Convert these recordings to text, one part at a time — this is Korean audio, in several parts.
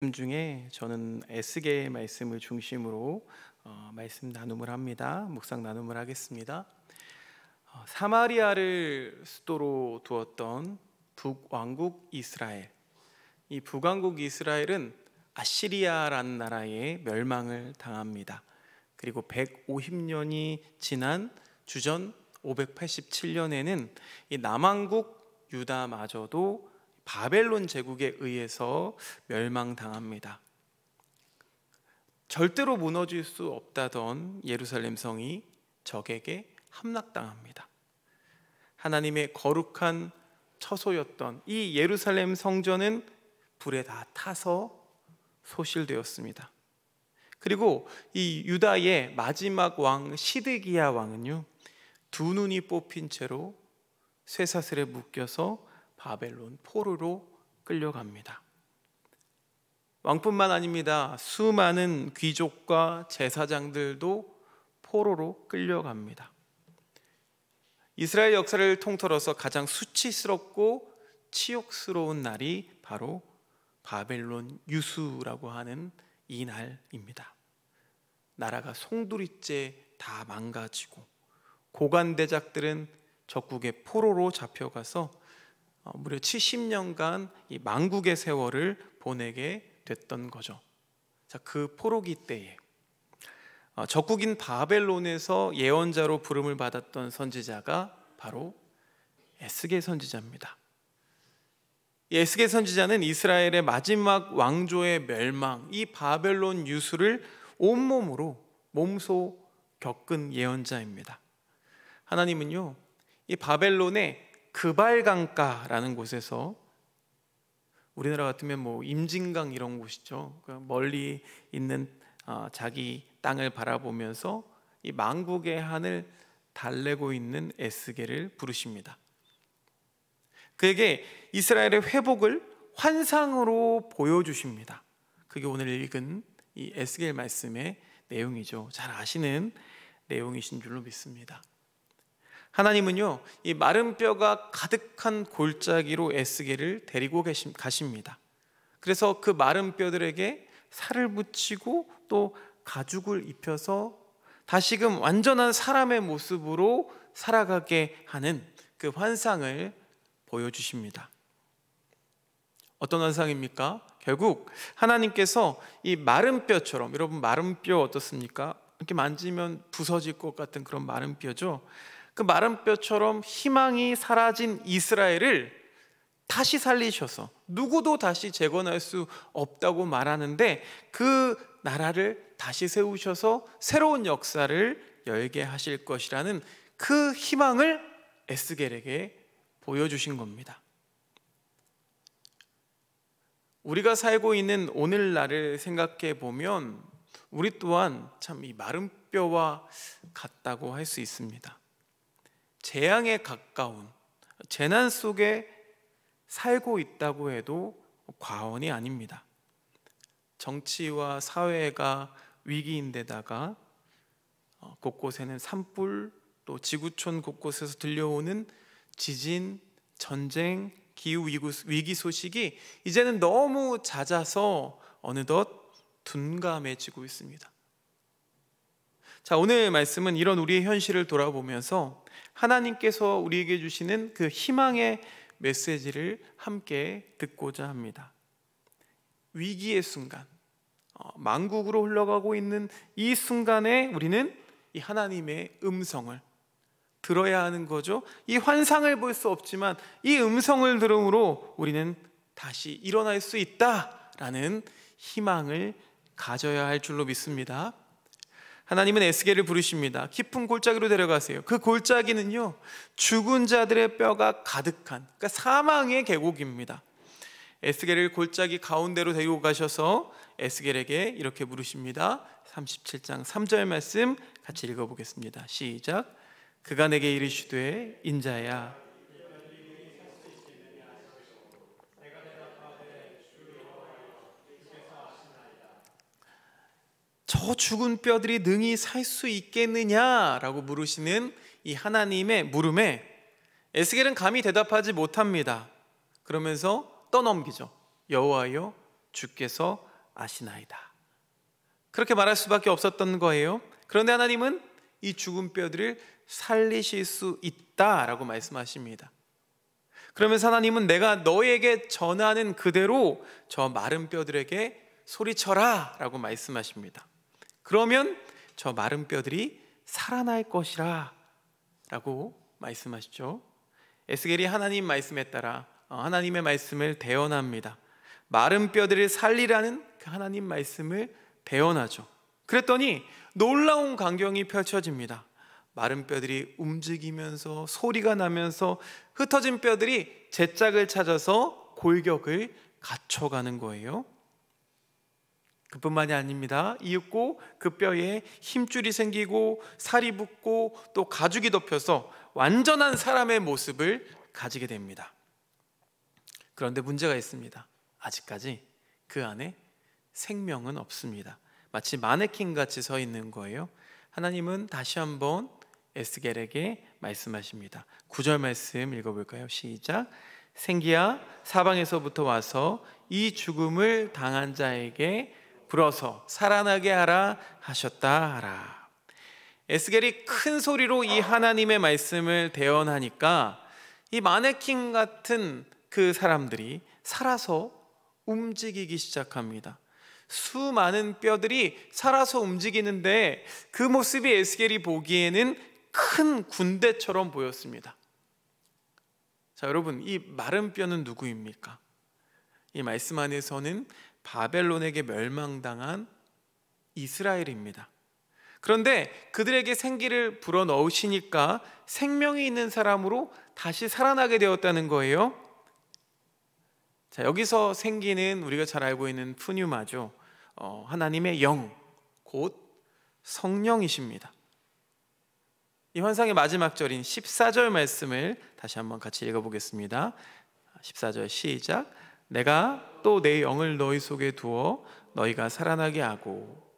중에 저는 에스겔 말씀을 중심으로 말씀 나눔을 합니다. 묵상 나눔을 하겠습니다. 사마리아를 수도로 두었던 북왕국 이스라엘. 이 북왕국 이스라엘은 아시리아라는 나라에 멸망을 당합니다. 그리고 150년이 지난 주전 587년에는 이 남왕국 유다마저도 바벨론 제국에 의해서 멸망당합니다. 절대로 무너질 수 없다던 예루살렘 성이 적에게 함락당합니다. 하나님의 거룩한 처소였던 이 예루살렘 성전은 불에 다 타서 소실되었습니다. 그리고 이 유다의 마지막 왕 시드기야 왕은요, 두 눈이 뽑힌 채로 쇠사슬에 묶여서 바벨론 포로로 끌려갑니다. 왕뿐만 아닙니다. 수많은 귀족과 제사장들도 포로로 끌려갑니다. 이스라엘 역사를 통틀어서 가장 수치스럽고 치욕스러운 날이 바로 바벨론 유수라고 하는 이 날입니다. 나라가 송두리째 다 망가지고 고관대작들은 적국의 포로로 잡혀가서 무려 70년간 이 망국의 세월을 보내게 됐던 거죠. 자, 그 포로기 때에 적국인 바벨론에서 예언자로 부름을 받았던 선지자가 바로 에스겔 선지자입니다. 이 에스겔 선지자는 이스라엘의 마지막 왕조의 멸망, 이 바벨론 유수를 온몸으로 몸소 겪은 예언자입니다. 하나님은요, 이 바벨론의 그발강가라는 곳에서, 우리나라 같으면 뭐 임진강 이런 곳이죠. 멀리 있는 자기 땅을 바라보면서 이 망국의 한을 달래고 있는 에스겔을 부르십니다. 그에게 이스라엘의 회복을 환상으로 보여주십니다. 그게 오늘 읽은 이 에스겔 말씀의 내용이죠. 잘 아시는 내용이신 줄로 믿습니다. 하나님은요, 이 마른 뼈가 가득한 골짜기로 에스겔을 데리고 가십니다. 그래서 그 마른 뼈들에게 살을 붙이고 또 가죽을 입혀서 다시금 완전한 사람의 모습으로 살아가게 하는 그 환상을 보여주십니다. 어떤 환상입니까? 결국 하나님께서 이 마른 뼈처럼, 여러분 마른 뼈 어떻습니까? 이렇게 만지면 부서질 것 같은 그런 마른 뼈죠. 그 마른 뼈처럼 희망이 사라진 이스라엘을 다시 살리셔서 누구도 다시 재건할 수 없다고 말하는데, 그 나라를 다시 세우셔서 새로운 역사를 열게 하실 것이라는 그 희망을 에스겔에게 보여주신 겁니다. 우리가 살고 있는 오늘날을 생각해 보면 우리 또한 참 이 마른 뼈와 같다고 할 수 있습니다. 재앙에 가까운 재난 속에 살고 있다고 해도 과언이 아닙니다. 정치와 사회가 위기인데다가 곳곳에는 산불, 또 지구촌 곳곳에서 들려오는 지진, 전쟁, 기후위기 소식이 이제는 너무 잦아서 어느덧 둔감해지고 있습니다. 자, 오늘 말씀은 이런 우리의 현실을 돌아보면서 하나님께서 우리에게 주시는 그 희망의 메시지를 함께 듣고자 합니다. 위기의 순간, 망국으로 흘러가고 있는 이 순간에 우리는 이 하나님의 음성을 들어야 하는 거죠. 이 환상을 볼 수 없지만 이 음성을 들음으로 우리는 다시 일어날 수 있다라는 희망을 가져야 할 줄로 믿습니다. 하나님은 에스겔을 부르십니다. 깊은 골짜기로 데려가세요. 그 골짜기는요, 죽은 자들의 뼈가 가득한, 그러니까 사망의 계곡입니다. 에스겔을 골짜기 가운데로 데리고 가셔서 에스겔에게 이렇게 물으십니다. 37장 3절 말씀 같이 읽어보겠습니다. 시작. 그가 내게 이르시되 인자야, 저 죽은 뼈들이 능히 살 수 있겠느냐라고 물으시는 이 하나님의 물음에 에스겔은 감히 대답하지 못합니다. 그러면서 떠넘기죠. 여호와여, 주께서 아시나이다. 그렇게 말할 수밖에 없었던 거예요. 그런데 하나님은 이 죽은 뼈들을 살리실 수 있다라고 말씀하십니다. 그러면서 하나님은 내가 너에게 전하는 그대로 저 마른 뼈들에게 소리쳐라 라고 말씀하십니다. 그러면 저 마른 뼈들이 살아날 것이라 라고 말씀하시죠. 에스겔이 하나님 말씀에 따라 하나님의 말씀을 대언합니다. 마른 뼈들을 살리라는 그 하나님 말씀을 대언하죠. 그랬더니 놀라운 광경이 펼쳐집니다. 마른 뼈들이 움직이면서 소리가 나면서 흩어진 뼈들이 제짝을 찾아서 골격을 갖춰가는 거예요. 그뿐만이 아닙니다. 이윽고 그 뼈에 힘줄이 생기고 살이 붙고 또 가죽이 덮여서 완전한 사람의 모습을 가지게 됩니다. 그런데 문제가 있습니다. 아직까지 그 안에 생명은 없습니다. 마치 마네킹 같이 서 있는 거예요. 하나님은 다시 한번 에스겔에게 말씀하십니다. 9절 말씀 읽어볼까요? 시작. 생기야, 사방에서부터 와서 이 죽음을 당한 자에게 불어서 살아나게 하라 하셨다 하라. 에스겔이 큰 소리로 이 하나님의 말씀을 대언하니까 이 마네킹 같은 그 사람들이 살아서 움직이기 시작합니다. 수많은 뼈들이 살아서 움직이는데 그 모습이 에스겔이 보기에는 큰 군대처럼 보였습니다. 자, 여러분, 이 마른 뼈는 누구입니까? 이 말씀 안에서는 바벨론에게 멸망당한 이스라엘입니다. 그런데 그들에게 생기를 불어넣으시니까 생명이 있는 사람으로 다시 살아나게 되었다는 거예요. 자, 여기서 생기는 우리가 잘 알고 있는 푸뉴마죠. 하나님의 영, 곧 성령이십니다. 이 환상의 마지막 절인 14절 말씀을 다시 한번 같이 읽어보겠습니다. 14절 시작. 내가 또 내 영을 너희 속에 두어 너희가 살아나게 하고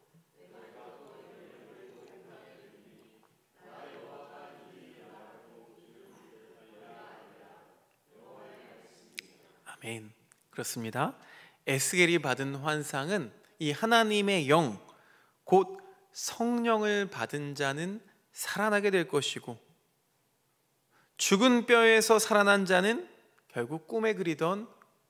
아멘. 그렇습니다. 에스겔이 받은 환상은 이 하나님의 영, 곧 성령을 받은 자는 살아나게 될 것이고 죽은 뼈에서 살아난 자는 결국 꿈에 그리던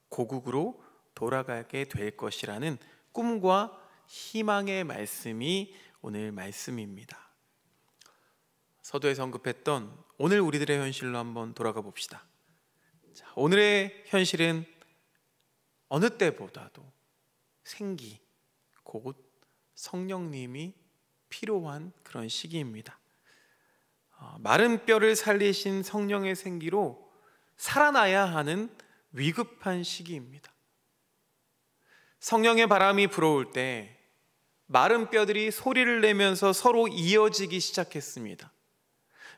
고국으로 돌아가게 될 것이라는 꿈과 희망의 말씀이 오늘 말씀입니다. 서두에서 언급했던 오늘 우리들의 현실로 한번 돌아가 봅시다. 자, 오늘의 현실은 어느 때보다도 생기, 곧 성령님이 필요한 그런 시기입니다. 마른 뼈를 살리신 성령의 생기로 살아나야 하는 위급한 시기입니다. 성령의 바람이 불어올 때 마른 뼈들이 소리를 내면서 서로 이어지기 시작했습니다.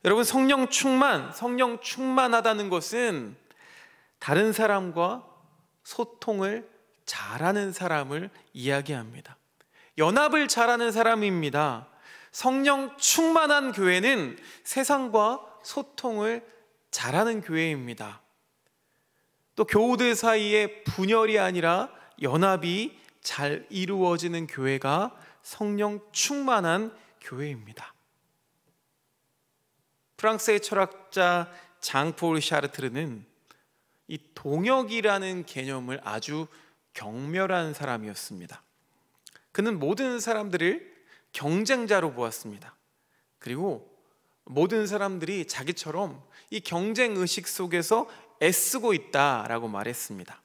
여러분, 성령 충만하다는 것은 다른 사람과 소통을 잘하는 사람을 이야기합니다. 연합을 잘하는 사람입니다. 성령 충만한 교회는 세상과 소통을 잘하는 교회입니다. 또 교우들 사이에 분열이 아니라 연합이 잘 이루어지는 교회가 성령 충만한 교회입니다. 프랑스의 철학자 장폴 샤르트르는 이 동역이라는 개념을 아주 경멸한 사람이었습니다. 그는 모든 사람들을 경쟁자로 보았습니다. 그리고 모든 사람들이 자기처럼 이 경쟁 의식 속에서 애쓰고 있다라고 말했습니다.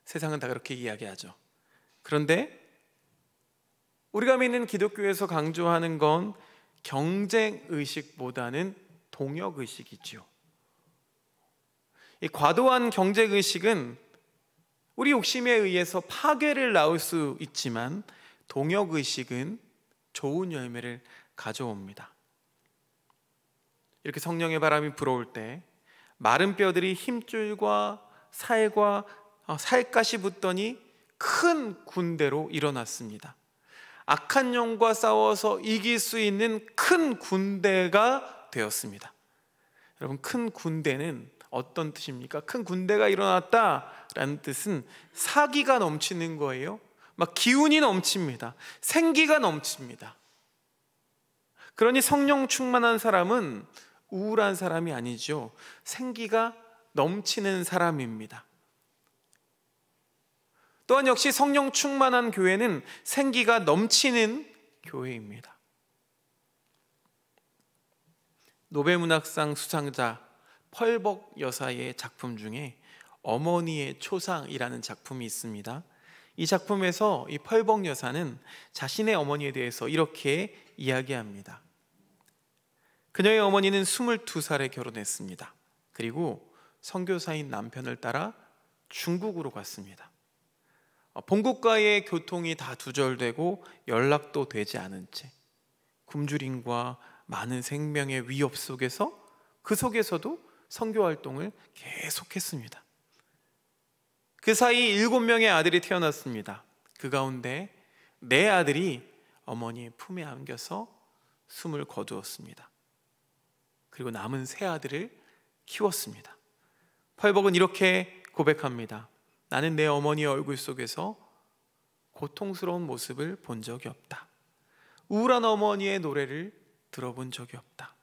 세상은 다 그렇게 이야기하죠. 그런데 우리가 믿는 기독교에서 강조하는 건 경쟁 의식보다는 동역 의식이지요. 이 과도한 경쟁 의식은 우리 욕심에 의해서 파괴를 낳을 수 있지만 동역 의식은 좋은 열매를 가져옵니다. 이렇게 성령의 바람이 불어올 때 마른 뼈들이 힘줄과 살갗이 붙더니 큰 군대로 일어났습니다. 악한 영과 싸워서 이길 수 있는 큰 군대가 되었습니다. 여러분, 큰 군대는 어떤 뜻입니까? 큰 군대가 일어났다라는 뜻은 사기가 넘치는 거예요. 막 기운이 넘칩니다. 생기가 넘칩니다. 그러니 성령 충만한 사람은 우울한 사람이 아니죠. 생기가 넘치는 사람입니다. 또한 역시 성령 충만한 교회는 생기가 넘치는 교회입니다. 노벨문학상 수상자 펄벅 여사의 작품 중에 어머니의 초상이라는 작품이 있습니다. 이 작품에서 이 펄벅 여사는 자신의 어머니에 대해서 이렇게 이야기합니다. 그녀의 어머니는 22살에 결혼했습니다. 그리고 선교사인 남편을 따라 중국으로 갔습니다. 본국과의 교통이 다 두절되고 연락도 되지 않은 채 굶주림과 많은 생명의 위협 속에서 그 속에서도 선교 활동을 계속했습니다. 그 사이 7명의 아들이 태어났습니다. 그 가운데 4아들이 어머니의 품에 안겨서 숨을 거두었습니다. 그리고 남은 3아들을 키웠습니다. 펄벅은 이렇게 고백합니다. 나는 내 어머니의 얼굴 속에서 고통스러운 모습을 본 적이 없다. 우울한 어머니의 노래를 들어본 적이 없다.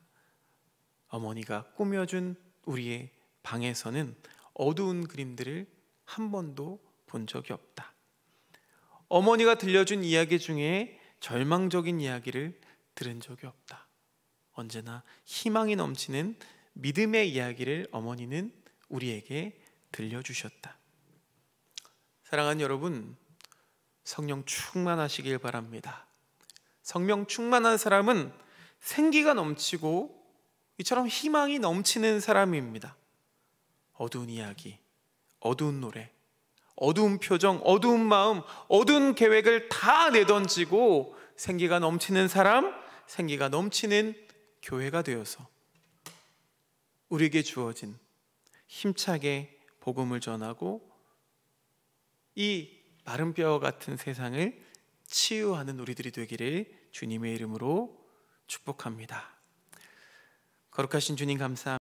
어머니가 꾸며준 우리의 방에서는 어두운 그림들을 한 번도 본 적이 없다. 어머니가 들려준 이야기 중에 절망적인 이야기를 들은 적이 없다. 언제나 희망이 넘치는 믿음의 이야기를 어머니는 우리에게 들려주셨다. 사랑하는 여러분, 성령 충만하시길 바랍니다. 성령 충만한 사람은 생기가 넘치고 이처럼 희망이 넘치는 사람입니다. 어두운 이야기, 어두운 노래, 어두운 표정, 어두운 마음, 어두운 계획을 다 내던지고 생기가 넘치는 사람, 생기가 넘치는 교회가 되어서 우리에게 주어진 힘차게 복음을 전하고 이 마른 뼈 같은 세상을 치유하는 우리들이 되기를 주님의 이름으로 축복합니다. 거룩하신 주님 감사합니다.